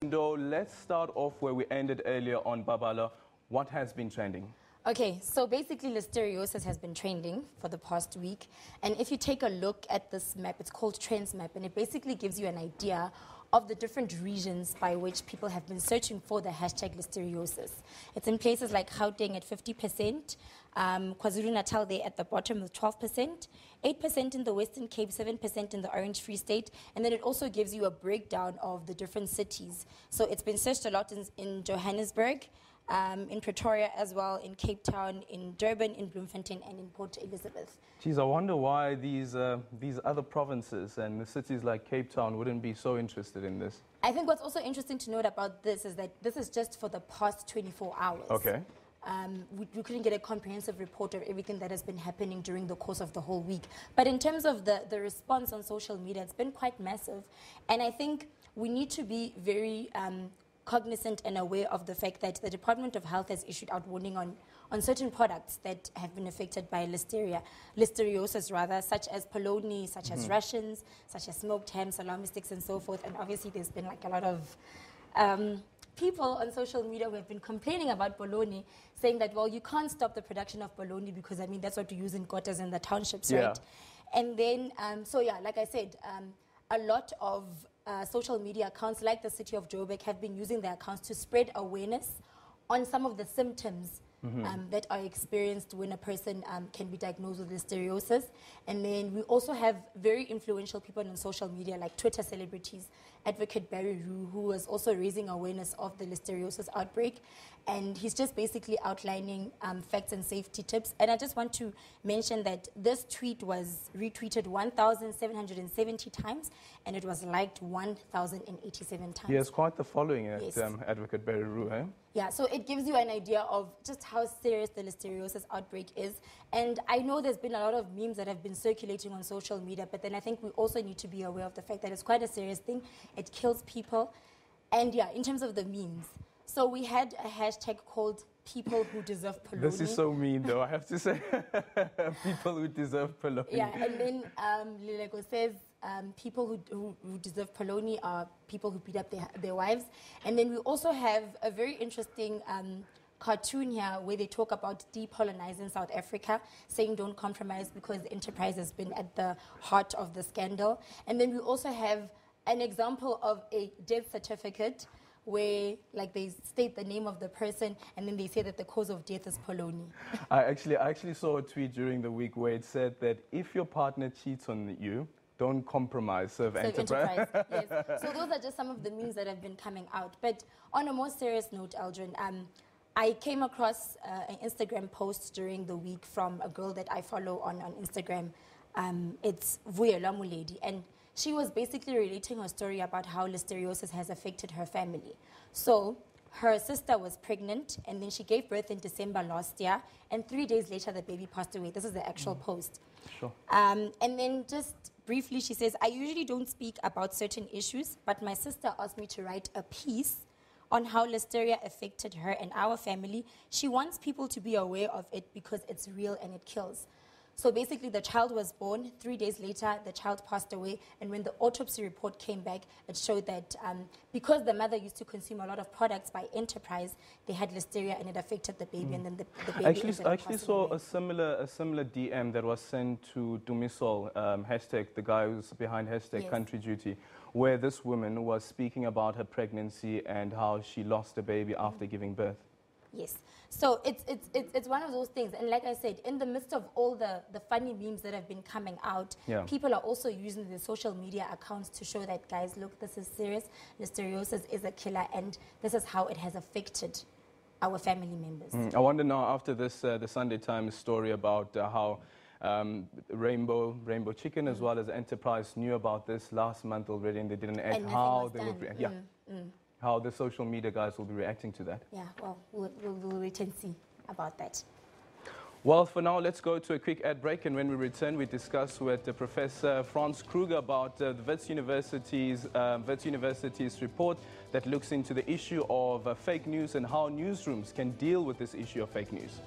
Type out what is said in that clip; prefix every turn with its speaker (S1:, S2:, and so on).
S1: Let's start off where we ended earlier on, Paballo. What has been trending?
S2: Okay, so basically listeriosis has been trending for the past week. And if you take a look at this map, it's called Trends Map, and it basically gives you an idea of the different regions by which people have been searching for the hashtag listeriosis. It's in places like Gauteng at 50%, KwaZulu-Natal there at the bottom with 12%, 8% in the Western Cape, 7% in the Orange Free State, and then it also gives you a breakdown of the different cities. So it's been searched a lot in Johannesburg, in Pretoria as well, in Cape Town, in Durban, in Bloemfontein, and in Port Elizabeth.
S1: Geez, I wonder why these other provinces and the cities like Cape Town wouldn't be so interested in this.
S2: I think what's also interesting to note about this is that this is just for the past 24 hours.
S1: Okay.
S2: We couldn't get a comprehensive report of everything that has been happening during the course of the whole week. But in terms of the response on social media, it's been quite massive. And I think we need to be very cognizant and aware of the fact that the Department of Health has issued out warning on certain products that have been affected by listeriosis rather, such as polony, such as Russians, such as smoked ham, salami sticks, and so forth. And obviously there's been like a lot of people on social media who have been complaining about bologna, saying that, well, you can't stop the production of bologna because, I mean, that's what we use in quarters in the townships, right? And then, so yeah, like I said, a lot of social media accounts like the City of Joburg have been using their accounts to spread awareness on some of the symptoms that are experienced when a person can be diagnosed with listeriosis. And then we also have very influential people on social media like Twitter celebrities, Advocate Barry Rue, who was also raising awareness of the listeriosis outbreak. And he's just basically outlining facts and safety tips. And I just want to mention that this tweet was retweeted 1,770 times, and it was liked 1,087 times.
S1: He has quite the following at
S2: Yes.
S1: Advocate Barry Rue, eh?
S2: Yeah, so it gives you an idea of just how serious the listeriosis outbreak is. And I know there's been a lot of memes that have been circulating on social media, but then I think we also need to be aware of the fact that it's quite a serious thing. It kills people. And yeah, in terms of the memes, so we had a hashtag called People Who Deserve Polony.
S1: This is so mean, though, I have to say. People who deserve polony.
S2: Yeah, and then Lilego says people who deserve polony are people who beat up their wives. And then we also have a very interesting cartoon here where they talk about depolonizing South Africa, saying don't compromise because enterprise has been at the heart of the scandal. And then we also have an example of a death certificate where like they state the name of the person and then they say that the cause of death is polony.
S1: I actually saw a tweet during the week where it said that if your partner cheats on you, don't compromise, serve enterprise.
S2: Yes. So those are just some of the memes that have been coming out. But on a more serious note, Aldrin, I came across an Instagram post during the week from a girl that I follow on Instagram. It's Vuyelwa Muledi, and she was basically relating her story about how listeriosis has affected her family. So her sister was pregnant, and then she gave birth in December last year, and 3 days later the baby passed away. This is the actual post.
S1: Sure.
S2: And then just briefly, she says, I usually don't speak about certain issues, but my sister asked me to write a piece on how listeria affected her and our family. She wants people to be aware of it because it's real and it kills. So basically, the child was born. 3 days later, the child passed away. And when the autopsy report came back, it showed that because the mother used to consume a lot of products by enterprise, they had listeria and it affected the baby. And then the baby
S1: I actually saw a similar DM that was sent to Dumisol, hashtag, the guy who's behind hashtag Country Duty, where this woman was speaking about her pregnancy and how she lost a baby after giving birth.
S2: Yes. So it's one of those things. And like I said, in the midst of all the funny memes that have been coming out, people are also using the social media accounts to show that, guys, look, this is serious. Listeriosis is a killer, and this is how it has affected our family members.
S1: I wonder now, after this, the Sunday Times story about how Rainbow Chicken as well as Enterprise knew about this last month already, and they didn't add how they would how the social media guys will be reacting to that.
S2: Yeah, well, we'll wait and see about that.
S1: Well, for now, let's go to a quick ad break, and when we return, we discuss with Professor Franz Kruger about the Wits University's report that looks into the issue of fake news and how newsrooms can deal with this issue of fake news.